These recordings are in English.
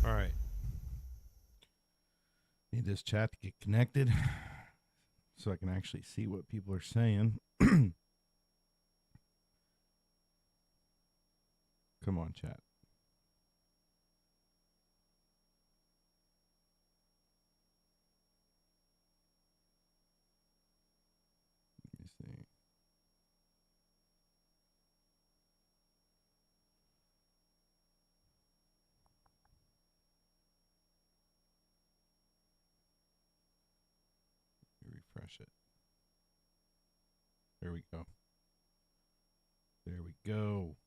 All right. Need this chat to get connected so I can actually see what people are saying. Come on, chat. Let me see. Refresh it. There we go. There we go.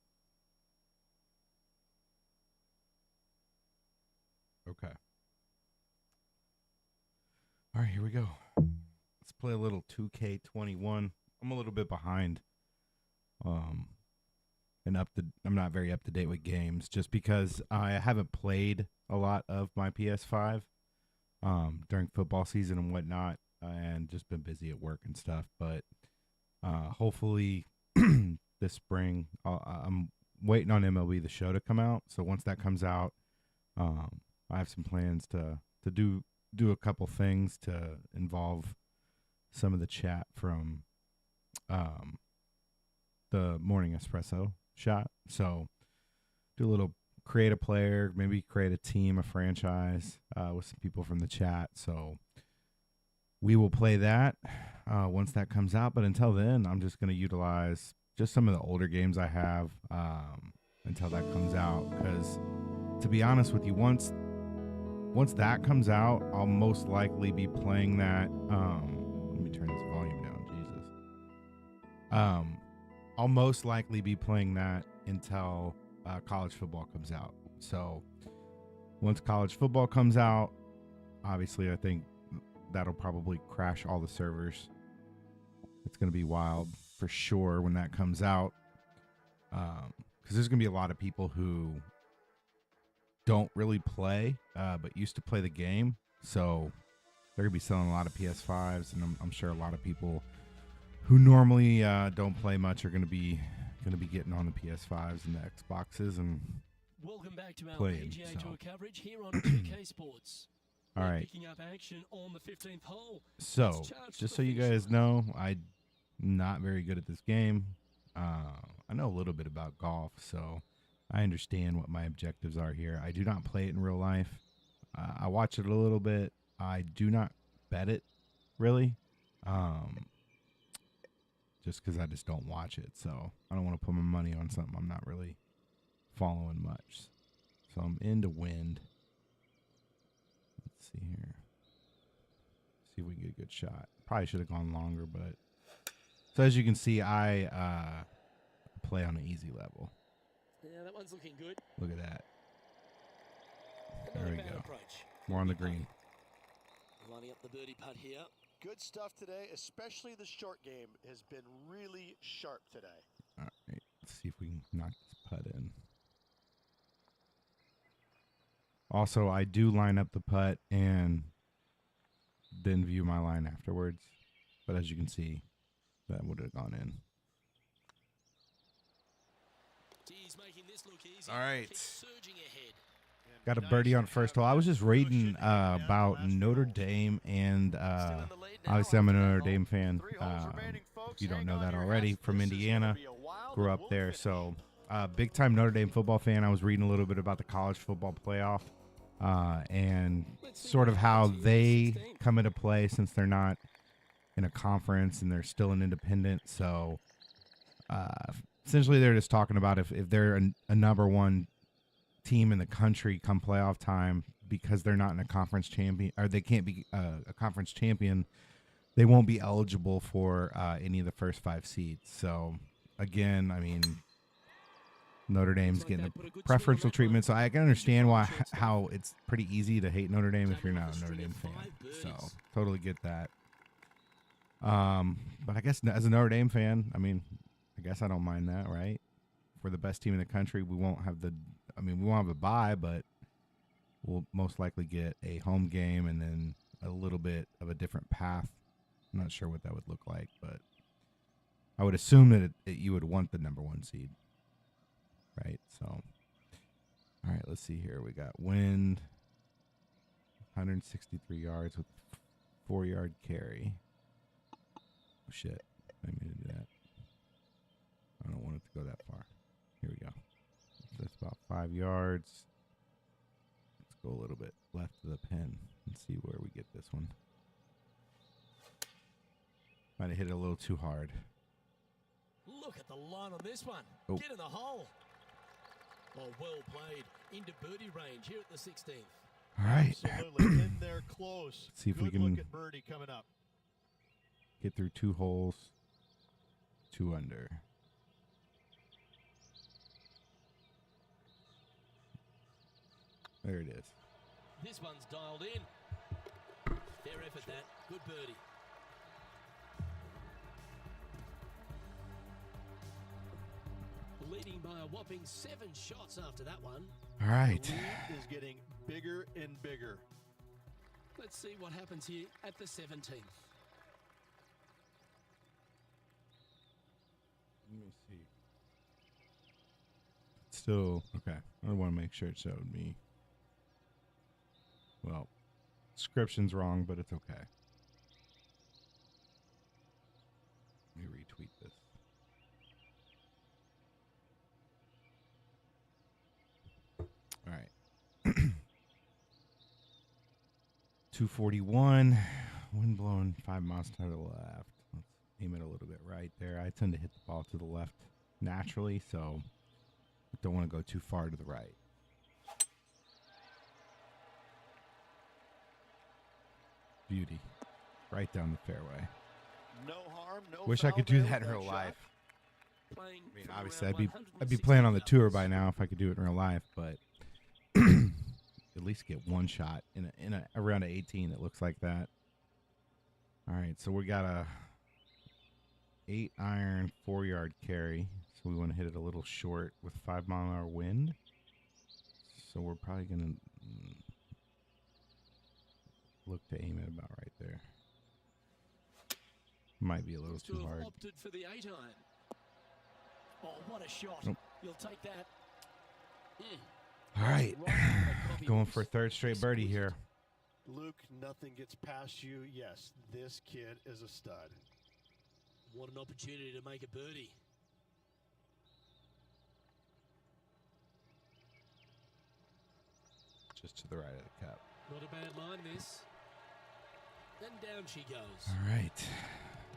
Okay. All right, here we go. Let's play a little 2K21. I'm a little bit behind. And I'm not very up to date with games just because I haven't played a lot of my PS5 during football season and whatnot, and just been busy at work and stuff. But hopefully this spring, I'm waiting on MLB The Show to come out. So once that comes out, I have some plans to do a couple things to involve some of the chat from the Morning Espresso shot. So do a little create a player, maybe create a team, a franchise with some people from the chat. So we will play that once that comes out. But until then, I'm just going to utilize just some of the older games I have until that comes out. Because to be honest with you, once that comes out, I'll most likely be playing that. Let me turn this volume down. Jesus. I'll most likely be playing that until college football comes out. So once college football comes out, obviously I think that'll probably crash all the servers. It's going to be wild for sure when that comes out. Because there's going to be a lot of people who don't really play, but used to play the game. So they're going to be selling a lot of PS5s, and I'm sure a lot of people who normally don't play much are going to be getting on the PS5s and the Xboxes and welcome back to our playing. PGA Tour coverage here on 2K Sports. All right. Picking up action on the 15th hole. So, just so you guys know, I'm not very good at this game. I know a little bit about golf, so I understand what my objectives are here. I do not play it in real life. I watch it a little bit. I do not bet it, really. Just because I just don't watch it. So I don't want to put my money on something I'm not really following much. So I'm into wind. Let's see here. See if we can get a good shot. Probably should have gone longer, but so as you can see, I play on an easy level. Yeah, that one's looking good. Look at that. There we go. More on the green. Lining up the birdie putt here. Good stuff today, especially the short game has been really sharp today. All right, let's see if we can knock this putt in. Also, I do line up the putt and then view my line afterwards. But as you can see, that would have gone in. All right. Got a birdie on first hole. I was just reading about Notre Dame, and obviously I'm a Notre Dame fan. If you don't know that already, from Indiana, grew up there. So big-time Notre Dame football fan. I was reading a little bit about the college football playoff and sort of how they come into play since they're not in a conference and they're still an independent. So essentially they're just talking about if they're a number one team in the country come playoff time, because they're not in a conference champion, or they can't be a conference champion, they won't be eligible for any of the first 5 seeds. So again, I mean, Notre Dame's getting a preferential treatment, so I can understand how it's pretty easy to hate Notre Dame if you're not a Notre Dame fan. So totally get that. But I guess as a Notre Dame fan, I mean, I guess I don't mind that, right? If we're the best team in the country, we won't have we won't have a bye, but we'll most likely get a home game and then a little bit of a different path. I'm not sure what that would look like, but I would assume that you would want the number 1 seed, right? So, all right, let's see here. We got wind, 163 yards with 4-yard carry. Oh, shit. I didn't mean to do that. I don't want it to go that far. Here we go. So that's about 5 yards. Let's go a little bit left of the pin and see where we get this one. Might have hit it a little too hard. Look at the line on this one. Oh. Get in the hole. Oh, well played. Into birdie range here at the 16th. All right. Absolutely in there close. Let's see if we Good can look at birdie coming up. get through 2 holes, 2 under. There it is. This one's dialed in. Fair effort, that. Good birdie. Leading by a whopping 7 shots after that one. All right. The lead is getting bigger and bigger. Let's see what happens here at the 17th. Let me see. Still, okay. I want to make sure it showed me. Well, description's wrong, but it's okay. Let me retweet this. All right. 241. Wind blowing 5 miles to the left. Let's aim it a little bit right there. I tend to hit the ball to the left naturally, so I don't want to go too far to the right. Beauty. Right down the fairway. No harm, no Wish I foul could do there that with in real shot. life. Playing I mean, from obviously, around I'd be 160 playing on the tour yards. by now if I could do it in real life, but at least get one shot in a around 18. It looks like that. All right, so we got a 8-iron 4-yard carry, so we want to hit it a little short with 5-mile-an-hour wind. So we're probably gonna look to aim it about right there. Might be a little Looks to too have hard. opted for the 8-iron. Oh, what a shot. Nope. You'll take that. All right, Right on the copy going box. for a third straight birdie here. Luke, nothing gets past you. Yes, this kid is a stud. What an opportunity to make a birdie. Just to the right of the cup. Not a bad line, this. Then down she goes. All right,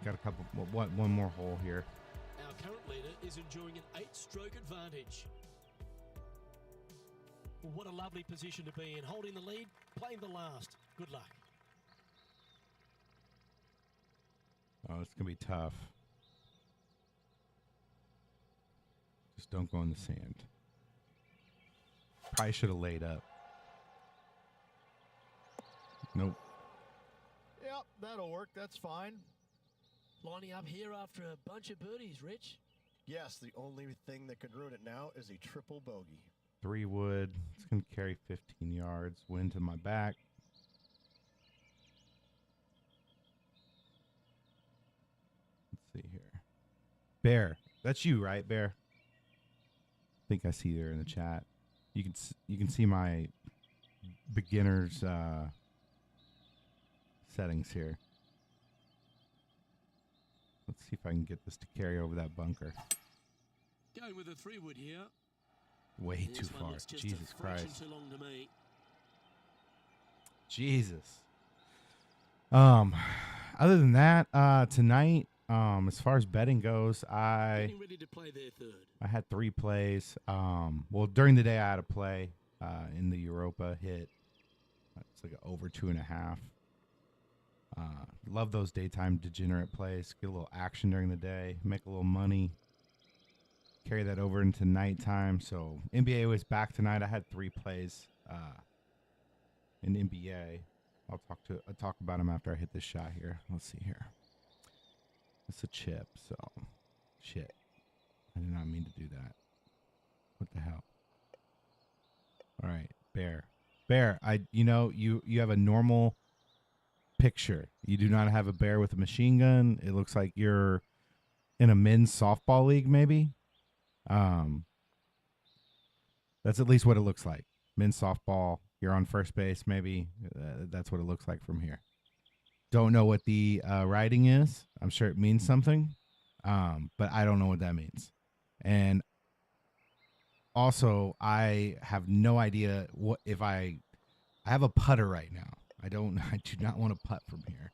got a couple. One more hole here. Our current leader is enjoying an 8-stroke advantage. What a lovely position to be in. Holding the lead, playing the last. Good luck. Oh, it's gonna be tough. Just don't go in the sand. Probably should have laid up. Nope. Yep, that'll work. That's fine. Lining up here after a bunch of birdies, Rich. Yes, the only thing that could ruin it now is a triple bogey. 3 wood. It's gonna carry 15 yards. Wind to my back. Let's see here. Bear, that's you, right, Bear? I think I see you there in the chat. You can see my beginner's settings here. Let's see if I can get this to carry over that bunker. Going with a 3-wood here. Way This too one far. looks just Jesus a fraction Christ. too long to me. Jesus. Other than that, tonight, as far as betting goes, Getting ready to play their third. I had 3 plays. Well, during the day I had a play in the Europa hit. It's like over 2.5. Love those daytime degenerate plays. Get a little action during the day, make a little money. Carry that over into nighttime. So NBA was back tonight. I had 3 plays in NBA. I'll talk about them after I hit this shot here. Let's see here. It's a chip, so shit. I did not mean to do that. What the hell? All right, Bear. Bear, you have a normal picture. You do not have a bear with a machine gun. It looks like you're in a men's softball league, maybe. That's at least what it looks like. Men's softball. You're on first base, maybe. That's what it looks like from here. Don't know what the writing is. I'm sure it means something, but I don't know what that means. And also, I have no idea what if I have a putter right now. I do not want to putt from here.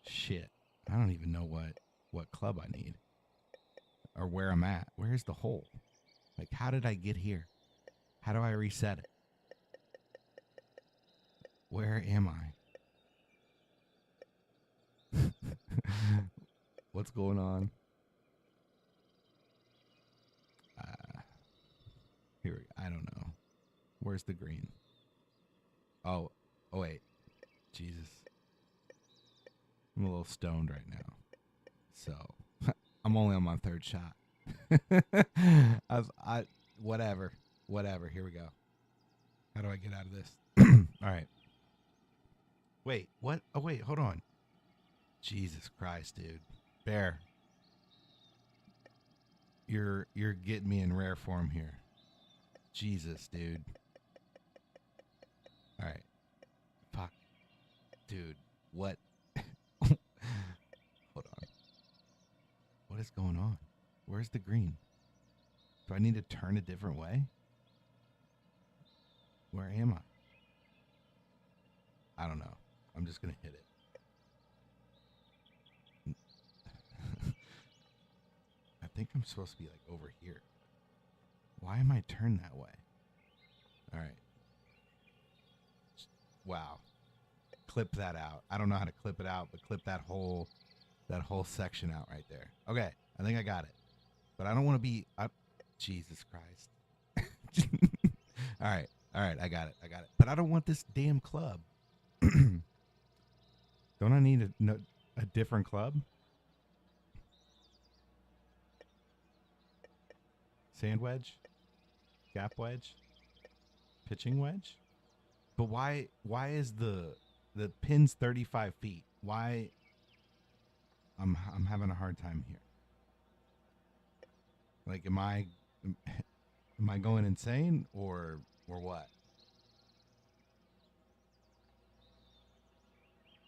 Shit. I don't even know what club I need or where I'm at. Where's the hole? Like, how did I get here? How do I reset it? Where am I? What's going on? Here, I don't know. Where's the green? Oh, wait. Jesus. I'm a little stoned right now. So, I'm only on my third shot. Whatever. Here we go. How do I get out of this? All right. Wait, what? Oh, wait, hold on. Jesus Christ, dude. Bear. You're getting me in rare form here. Jesus, dude. All right. Fuck. Dude, what? Hold on. What is going on? Where's the green? Do I need to turn a different way? Where am I? I don't know. I'm just going to hit it. I think I'm supposed to be like over here. Why am I turned that way? All right. Wow. Clip that out. I don't know how to clip it out, but clip that whole section out right there. Okay. I think I got it. But I don't want to be up. Jesus Christ. All right. I got it. But I don't want this damn club. Don't I need a different club? Sand wedge? Gap wedge? Pitching wedge? But why is the pin's 35 feet? Why? I'm having a hard time here. Like, am I going insane or what?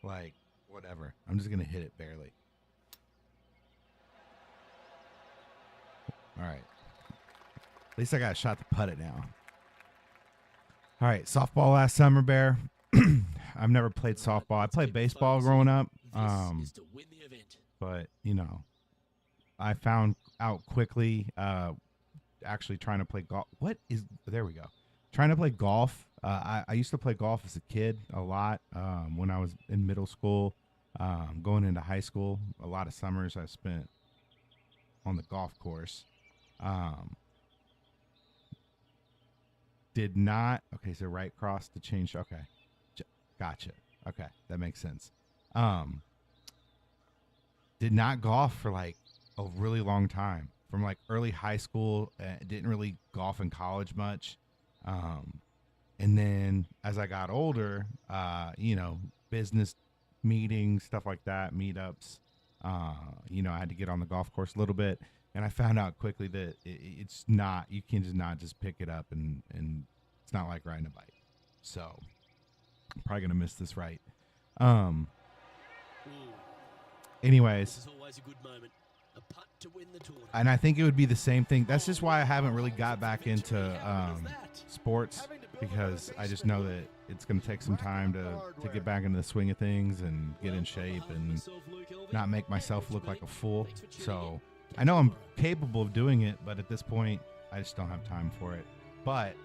Like, whatever. I'm just gonna hit it barely. All right. At least I got a shot to putt it now. All right, softball last summer, Bear. I've never played softball. I played baseball growing up. But, I found out quickly actually trying to play golf. There we go. Trying to play golf. I used to play golf as a kid a lot when I was in middle school, going into high school. A lot of summers I spent on the golf course. Did not. Okay, so right cross to change. Okay. Gotcha. Okay, that makes sense. Did not golf for like a really long time. From like early high school, didn't really golf in college much. And then as I got older, business meetings, stuff like that, meetups, I had to get on the golf course a little bit. And I found out quickly that it's not, you can just not just pick it up and it's not like riding a bike. So I'm probably going to miss this right. Anyways. This is always a good moment. A putt to win the tournament. And I think it would be the same thing. That's just why I haven't really got back into sports, because I just know that it's going to take some time to get back into the swing of things and get in shape and not make myself look like a fool. So I know I'm capable of doing it, but at this point, I just don't have time for it. But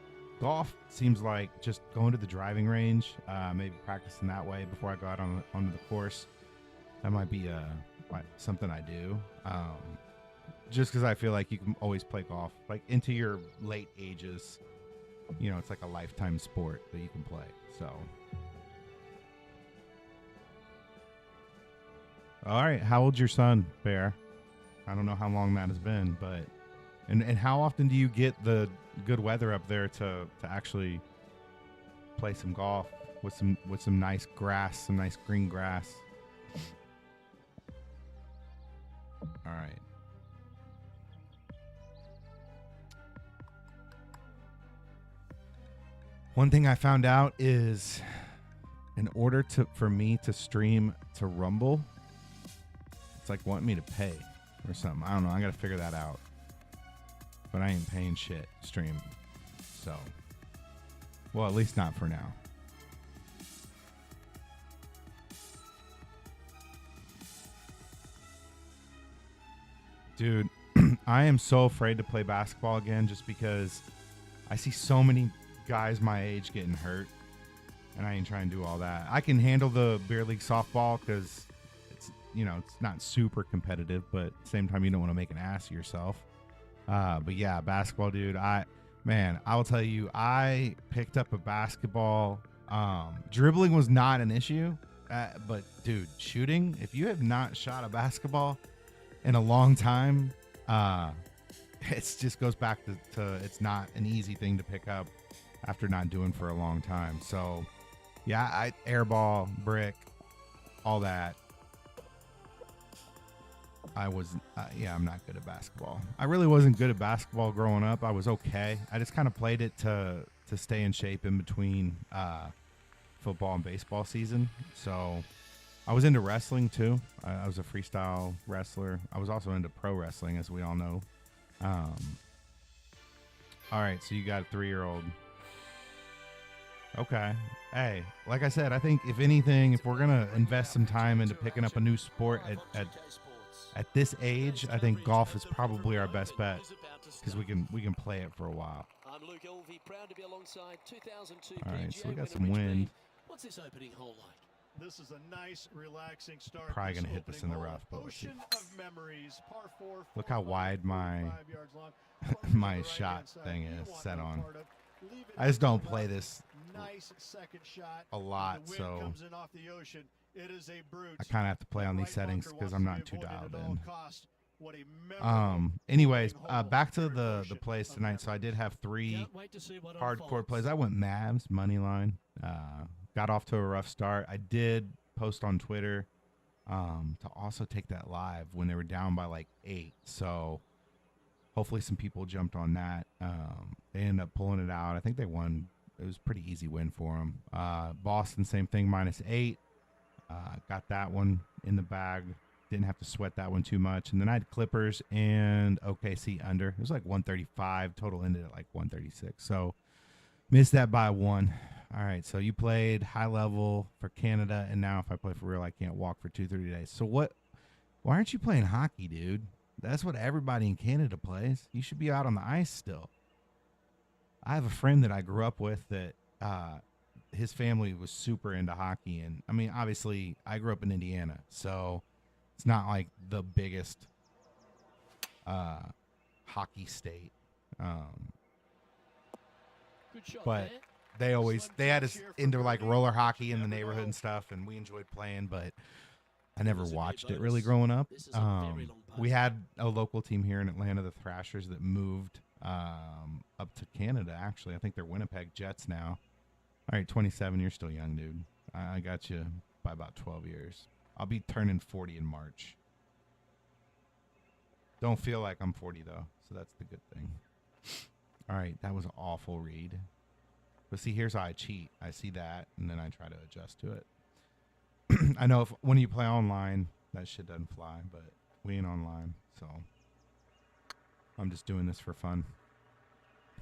golf seems like just going to the driving range, maybe practicing that way before I go out onto the course. That might be something I do. Just because I feel like you can always play golf, like into your late ages. It's like a lifetime sport that you can play. So, All right. How old's your son, Bear? I don't know how long that has been, but and how often do you get the good weather up there to actually play some golf with some nice grass, some nice green grass? All right. One thing I found out is in order for me to stream to Rumble, it's like wanting me to pay or something. I don't know. I got to figure that out. But I ain't paying shit stream. So, well, at least not for now. Dude, I am so afraid to play basketball again just because I see so many guys my age getting hurt, and I ain't trying to do all that. I can handle the beer league softball because it's, it's not super competitive, but at the same time, you don't want to make an ass of yourself. But yeah, basketball, dude. I will tell you, I picked up a basketball. Dribbling was not an issue, but dude, shooting. If you have not shot a basketball in a long time, it just goes back to it's not an easy thing to pick up after not doing for a long time. So yeah, airball, brick, all that. I'm not good at basketball. I really wasn't good at basketball growing up. I was okay. I just kind of played it to stay in shape in between football and baseball season. So I was into wrestling too. I was a freestyle wrestler. I was also into pro wrestling, as we all know. All right, so you got a 3-year-old. Okay. Hey, like I said, I think if anything, if we're gonna invest some time into picking up a new sport at this age, I think golf is probably our best bet because we can play it for a while. All right, so we got some wind. What's this opening hole like? This is a nice, relaxing start. Probably gonna hit this in the rough, but let's see. Memories, par 4, Look how wide my my shot thing is set on. I just don't play this a lot, so I kind of have to play on these settings because I'm not too dialed in. Anyways, back to the plays tonight. So I did have 3 hardcore plays. I went Mavs money line. Got off to a rough start. I did post on Twitter to also take that live when they were down by like 8. So hopefully some people jumped on that. They ended up pulling it out. I think they won. It was a pretty easy win for them. Boston, same thing, -8. Got that one in the bag. Didn't have to sweat that one too much. And then I had Clippers and OKC under. It was like 135. Total ended at like 136. So missed that by 1. All right, so you played high level for Canada, and now if I play for real, I can't walk for 2-3 days. So why aren't you playing hockey, dude? That's what everybody in Canada plays. You should be out on the ice still. I have a friend that I grew up with that his family was super into hockey. And, I mean, obviously, I grew up in Indiana, so it's not like the biggest hockey state. But they had us into like roller hockey in the neighborhood and stuff, and we enjoyed playing, but I never watched it really growing up. We had a local team here in Atlanta, the Thrashers, that moved up to Canada, actually. I think they're Winnipeg Jets now. All right, 27, you're still young, dude. I got you by about 12 years. I'll be turning 40 in March. Don't feel like I'm 40, though, so that's the good thing. All right, that was an awful read. But see, here's how I cheat. I see that, and then I try to adjust to it. I know when you play online, that shit doesn't fly, but we ain't online, so I'm just doing this for fun.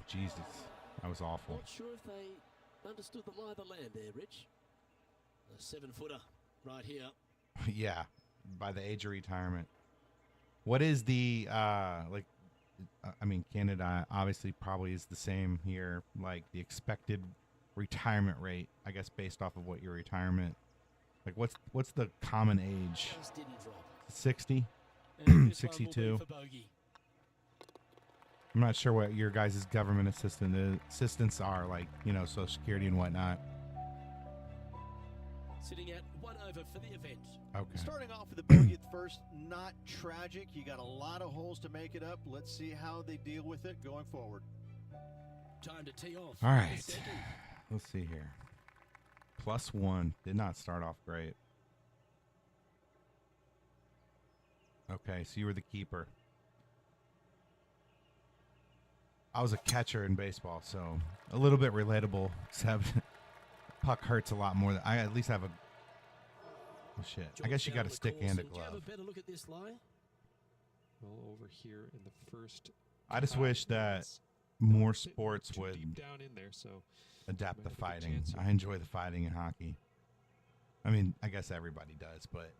Jesus, that was awful. Not sure if they understood the lie of the land there, Rich. A 7-footer right here. Yeah, by the age of retirement. What is the Canada obviously probably is the same here, like the expected retirement rate, I guess, based off of what your retirement, like what's the common age? 60? 62? I'm not sure what your guys' government assistance are, like, Social Security and whatnot. Sitting at 105 driver for the event. Okay. Starting off with a bogey at first, not tragic. You got a lot of holes to make it up. Let's see how they deal with it going forward. Time to tee off. All right. Let's see here. +1. Did not start off great. Okay, so you were the keeper. I was a catcher in baseball, so a little bit relatable, except puck hurts a lot more. Than I at least have a... Oh, shit. I guess you got a stick and a glove. Do you have a better look at this lie? Well, over here in the first... I just wish that more sports would deep down in there, so adapt the might have a good fighting. chance here. I enjoy the fighting in hockey. I mean, I guess everybody does, but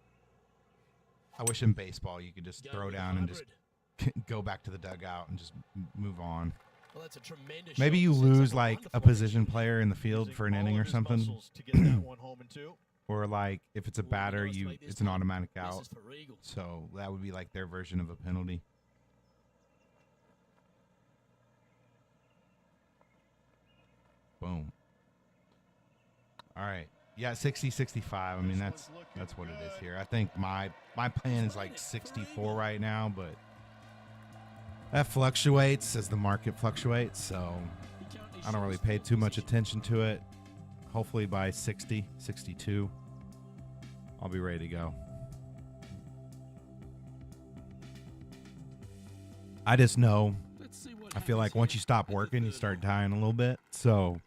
I wish in baseball you could just throw down and just go back to the dugout and just move on. Well, that's a tremendous Maybe shot. you Sets lose up like a wonderful position player in the field for an Using inning all or of his something. muscles to get that one home in two. Or like if it's a batter, it's an automatic This out. is for Eagle. So that would be like their version of a penalty. Boom. All right. Yeah, 60-65. I mean, that's what it is here. I think my plan is like 64 right now, but that fluctuates as the market fluctuates, so I don't really pay too much attention to it. Hopefully by 60, 62, I'll be ready to go. I just know, I feel like once you stop working, you start dying a little bit. So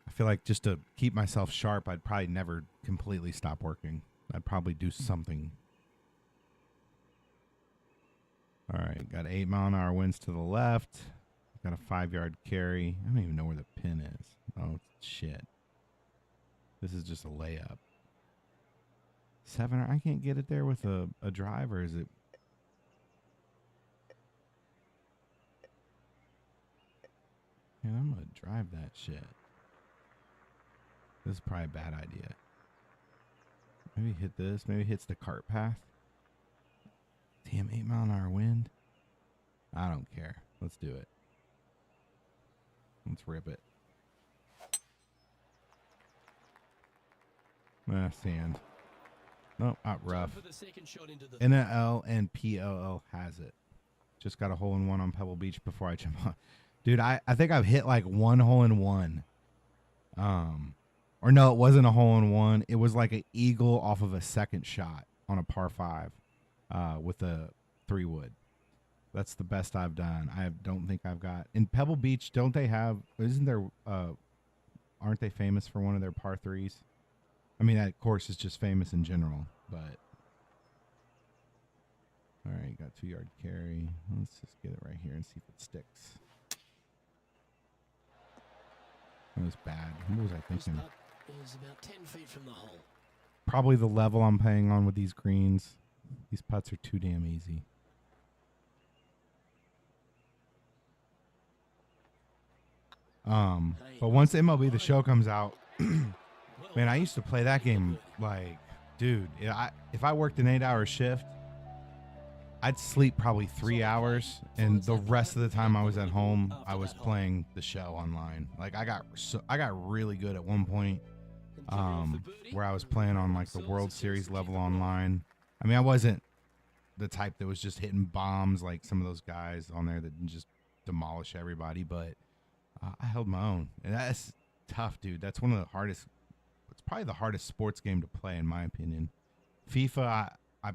I feel like just to keep myself sharp, I'd probably never completely stop working. I'd probably do something. All right, got 8 mile-an-hour winds to the left. Got a 5-yard carry. I don't even know where the pin is. Oh, shit. This is just a layup. 7, I can't get it there with a driver. Is it? Man, I'm going to drive that shit. This is probably a bad idea. Maybe hit this. Maybe hits the cart path. Damn, 8 mile-an-hour wind. I don't care. Let's do it. Let's rip it. Sand. Nope, out rough. NL and PLL has it. Just got a hole-in-one on Pebble Beach before I jump on. Dude, I think I've hit like 1 hole-in-one. Or no, it wasn't a hole-in-one. It was like an eagle off of a second shot on a par 5 with a 3-wood. That's the best I've done. I don't think I've got... In Pebble Beach, don't they have... Isn't there... aren't they famous for one of their par 3s? I mean, that course is just famous in general, but... All right, got 2-yard carry. Let's just get it right here and see if it sticks. That was bad. What was I thinking? Is about 10 feet from the hole. Probably the level I'm playing on with these greens. These putts are too damn easy. But once MLB The Show comes out, man, I used to play that game like, dude, if I worked an 8-hour shift, I'd sleep probably 3 hours, and the rest of the time I was at home, I was playing the show online. Like I got really good at one point, where I was playing on like the World Series level online. I mean, I wasn't the type that was just hitting bombs like some of those guys on there that just demolish everybody, but I held my own, and that's tough, dude. That's one of the hardest. It's probably the hardest sports game to play, in my opinion. FIFA, I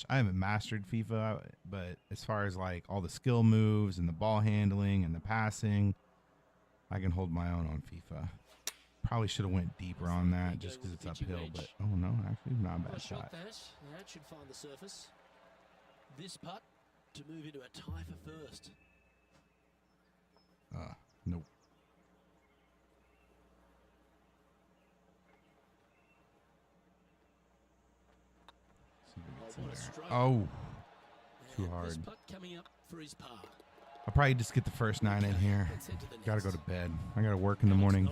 haven't mastered FIFA, but as far as like all the skill moves and the ball handling and the passing, I can hold my own on FIFA. Probably should have went deeper on that just because it's uphill, but oh no, actually not a bad shot. That should find the surface. This putt to move into a tie for first. Nope. Oh, too hard. I'll probably just get the first 9 in here. Gotta go to bed. I gotta work in the morning.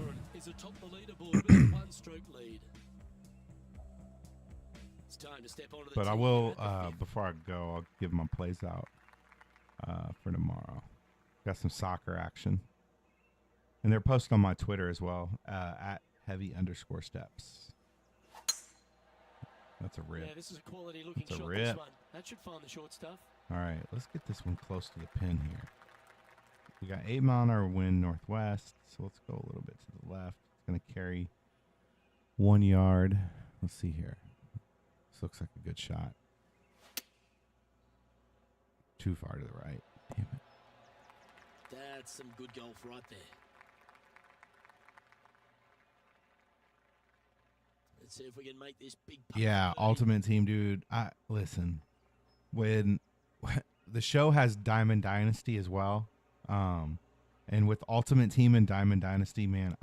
But I will, before I go, I'll give my plays out for tomorrow. Got some soccer action. And they're posted on my Twitter as well, at heavy_steps. That's a rip. Yeah, this is a quality looking That's a shot, rip. this one. That should find the short stuff. All right, let's get this one close to the pin here. We got 8 mile an hour wind northwest, so let's go a little bit to the left. It's going to carry 1 yard. Let's see here. This looks like a good shot. Too far to the right. Damn it. That's some good golf right there. Let's see if we can make this big putt. Yeah, Ultimate Team, dude. Listen, when the show has Diamond Dynasty as well, and with Ultimate Team and Diamond Dynasty, man,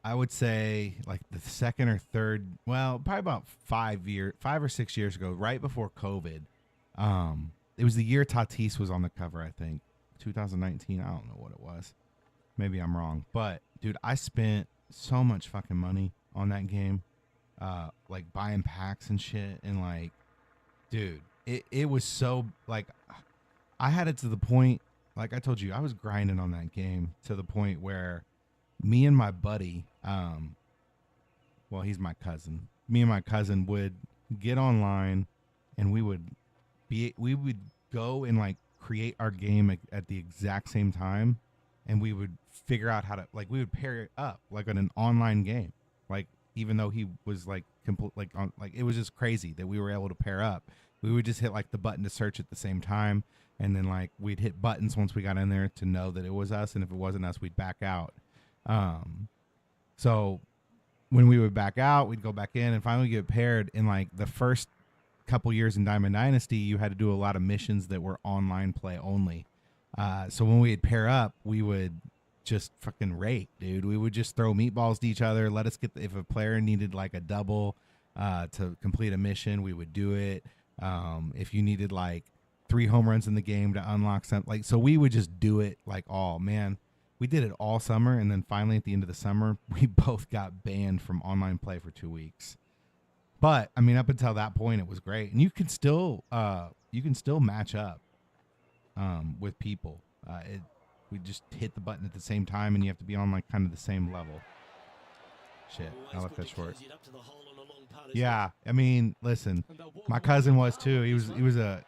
I would say like the second or third, well, probably about 5 or 6 years ago, right before COVID. It was the year Tatis was on the cover, I think. 2019, I don't know what it was. Maybe I'm wrong. But, dude, I spent so much fucking money on that game. Like, buying packs and shit. And, like, dude, it was so, like, I had it to the point, like I told you, I was grinding on that game to the point where me and my buddy, well, he's my cousin. Me and my cousin would get online and we would go and like create our game at the exact same time, and we would figure out how to, like, we would pair it up like in an online game, like even though he was like complete, like on, like it was just crazy that we were able to pair up. We would just hit like the button to search at the same time, and then like we'd hit buttons once we got in there to know that it was us, and if it wasn't us, we'd back out. So when we would back out, we'd go back in and finally get paired. In like the first couple years in Diamond Dynasty, you had to do a lot of missions that were online play only. So when we'd pair up, we would just fucking rake, dude. We would just throw meatballs to each other. Let us get if a player needed like a double to complete a mission, we would do it. If you needed like 3 home runs in the game to unlock something, like, so we would just do it like all, man. We did it all summer, and then finally at the end of the summer, we both got banned from online play for 2 weeks. But I mean, up until that point, it was great, and you can still match up with people. We just hit the button at the same time, and you have to be on like kind of the same level. Shit, I left that short. Yeah, I mean, listen, my cousin was too. He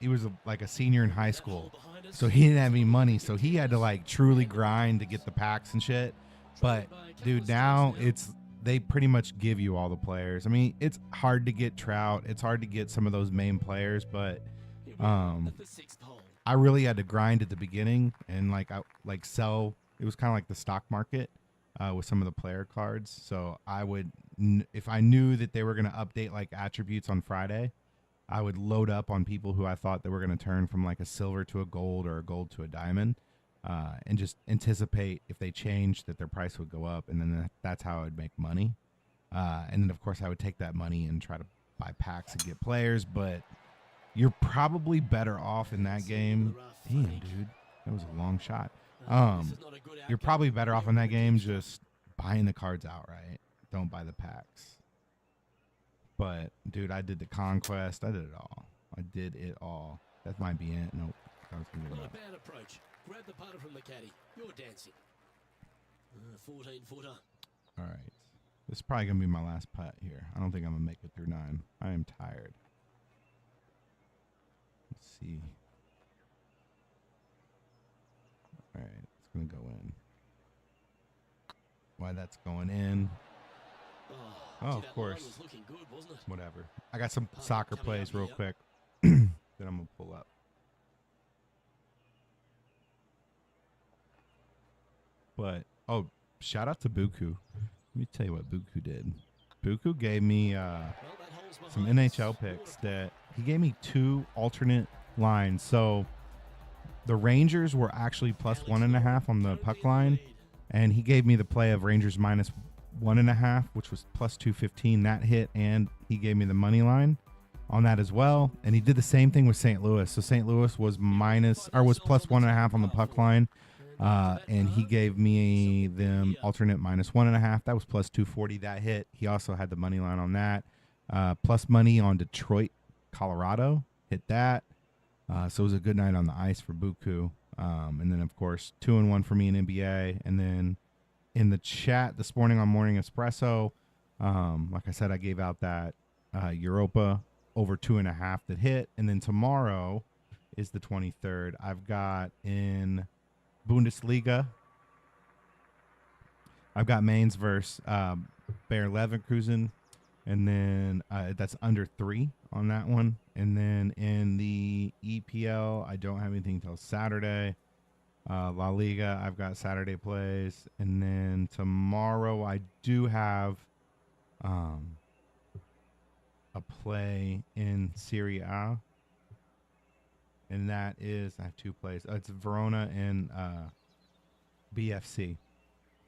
was like a senior in high school, so he didn't have any money, so he had to like truly grind to get the packs and shit. But dude, now they pretty much give you all the players. I mean, it's hard to get Trout. It's hard to get some of those main players, but I really had to grind at the beginning and sell. It was kind of like the stock market with some of the player cards. So I would, if I knew that they were going to update like attributes on Friday, I would load up on people who I thought they were going to turn from like a silver to a gold or a gold to a diamond. And just anticipate if they changed that their price would go up, and then that's how I would make money. And then, of course, I would take that money and try to buy packs and get players. But you're probably better off in that game. Damn, dude, that was a long shot. You're probably better off in that game just buying the cards outright. Don't buy the packs. But, dude, I did the conquest. I did it all. That might be it. Nope. I was gonna give it up. Bad approach. Grab the putter from the caddy. You're dancing. 14-footer. All right. This is probably going to be my last putt here. I don't think I'm going to make it through 9. I am tired. Let's see. All right. It's going to go in. Why that's going in. Oh, of course. Was looking good, wasn't it? Whatever. I got some soccer plays real quick that I'm going to pull up. But, shout out to Buku. Let me tell you what Buku did. Buku gave me some NHL picks that he gave me 2 alternate lines. So the Rangers were actually plus 1.5 on the puck line, and he gave me the play of Rangers minus 1.5, which was plus 215. That hit, and he gave me the money line on that as well. And he did the same thing with St. Louis. So St. Louis was plus 1.5 on the puck line. And he gave me them alternate minus 1.5. That was plus 240. That hit. He also had the money line on that. Plus money on Detroit, Colorado. Hit that. So it was a good night on the ice for Buku. And then, of course, 2-1 for me in NBA. And then in the chat this morning on Morning Espresso, like I said, I gave out that Europa over 2.5 that hit. And then tomorrow is the 23rd. I've got in Bundesliga, I've got Mainz versus Bayer Leverkusen. And then that's under 3 on that one. And then in the EPL, I don't have anything until Saturday. La Liga, I've got Saturday plays. And then tomorrow, I do have a play in Serie A. And that is, I have 2 plays. It's Verona and BFC.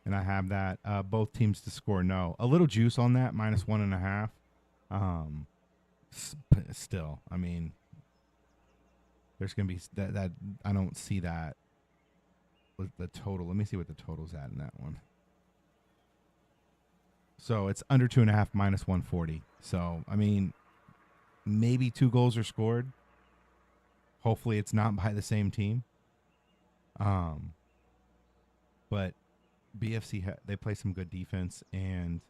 And I have that. Both teams to score no. A little juice on that, -1.5. Still, I mean, there's going to be that I don't see that with the total. Let me see what the total's at in that one. So it's under 2.5, -140. So, I mean, maybe 2 goals are scored. Hopefully it's not by the same team. But BFC, they play some good defense, and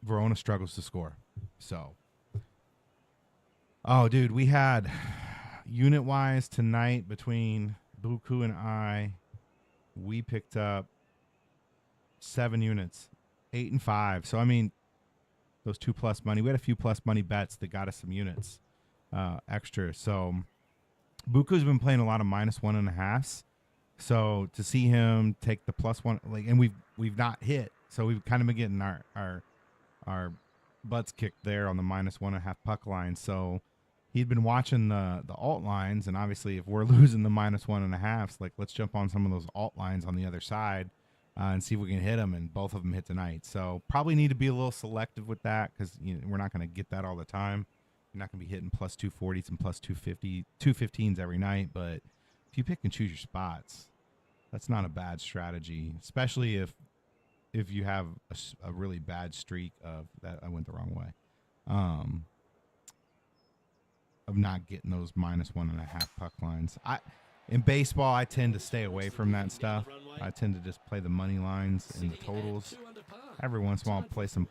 Verona struggles to score. So, oh, dude, we had unit-wise tonight between Buku and I, we picked up 7 units, 8 and 5. So, I mean, those 2+ money. We had a few plus money bets that got us some units extra. So, Buku's been playing a lot of -1.5s. So to see him take the +1, like, and we've not hit, so we've kind of been getting our butts kicked there on the -1.5 puck line. So he'd been watching the alt lines, and obviously if we're losing the -1.5s, like, let's jump on some of those alt lines on the other side and see if we can hit them. And both of them hit tonight. So probably need to be a little selective with that, because we're not going to get that all the time. You're not going to be hitting +240s and +215s every night, but if you pick and choose your spots, that's not a bad strategy, especially if you have a really bad streak of that. I went the wrong way. Of not getting those -1.5 puck lines. In baseball, I tend to stay away from that stuff. I tend to just play the money lines and the totals. Every once in a while, I'll play some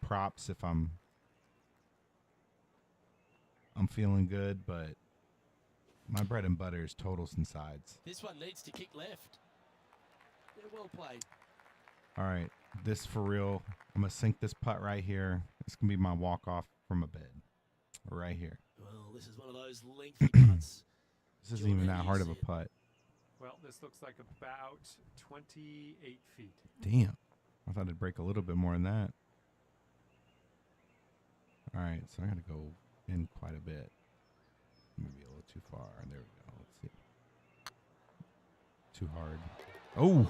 props if I'm feeling good, but my bread and butter is totals and sides. This one needs to kick left. Yeah, well played. All right, this for real. I'm going to sink this putt right here. It's going to be my walk-off from a bed. Right here. Well, this is one of those lengthy putts. This isn't even that hard of a putt. Well, this looks like about 28 feet. Damn. I thought it'd break a little bit more than that. All right, so I got to go in quite a bit. Maybe a little too far. There we go. Let's see. Too hard. Oh,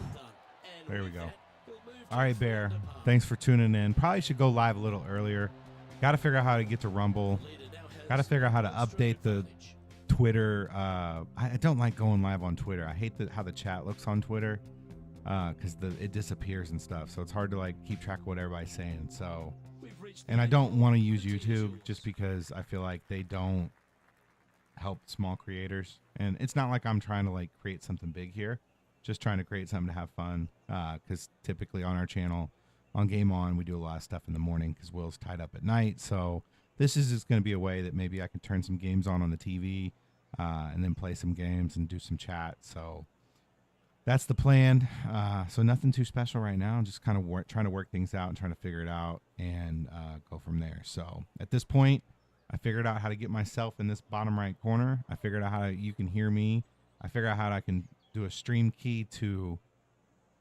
there we go. All right, Bear. Thanks for tuning in. Probably should go live a little earlier. Got to figure out how to get to Rumble. Got to figure out how to update the Twitter. I don't like going live on Twitter. I hate how the chat looks on Twitter because it disappears and stuff. So it's hard to keep track of what everybody's saying. So. And I don't want to use YouTube just because I feel like they don't help small creators. And it's not like I'm trying to create something big here. Just trying to create something to have fun. Because typically on our channel, on Game On, we do a lot of stuff in the morning because Will's tied up at night. So this is just going to be a way that maybe I can turn some games on the TV and then play some games and do some chat. So that's the plan. So nothing too special right now. Just kind of trying to work things out and trying to figure it out and go from there. So at this point, I figured out how to get myself in this bottom right corner. I figured out how you can hear me. I figured out how I can do a stream key to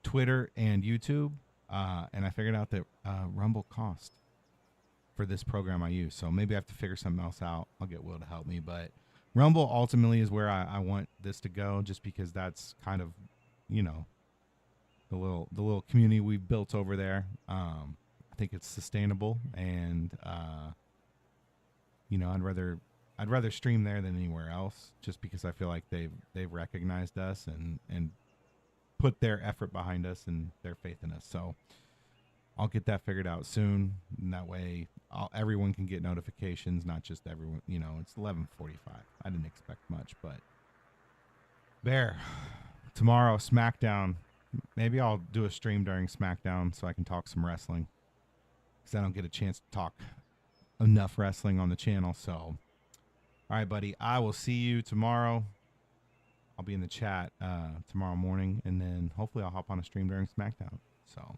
Twitter and YouTube. And I figured out that Rumble cost for this program I use. So maybe I have to figure something else out. I'll get Will to help me. But Rumble ultimately is where I want this to go, just because that's kind of, the little community we've built over there. I think it's sustainable, and I'd rather stream there than anywhere else, just because I feel like they've recognized us and put their effort behind us and their faith in us. So I'll get that figured out soon, and that way everyone can get notifications, not just everyone. It's 11:45. I didn't expect much, but Bear, tomorrow SmackDown Maybe I'll do a stream during SmackDown so I can talk some wrestling, because I don't get a chance to talk enough wrestling on the channel. So, all right, buddy, I will see you tomorrow. I'll be in the chat tomorrow morning, and then hopefully I'll hop on a stream during SmackDown. So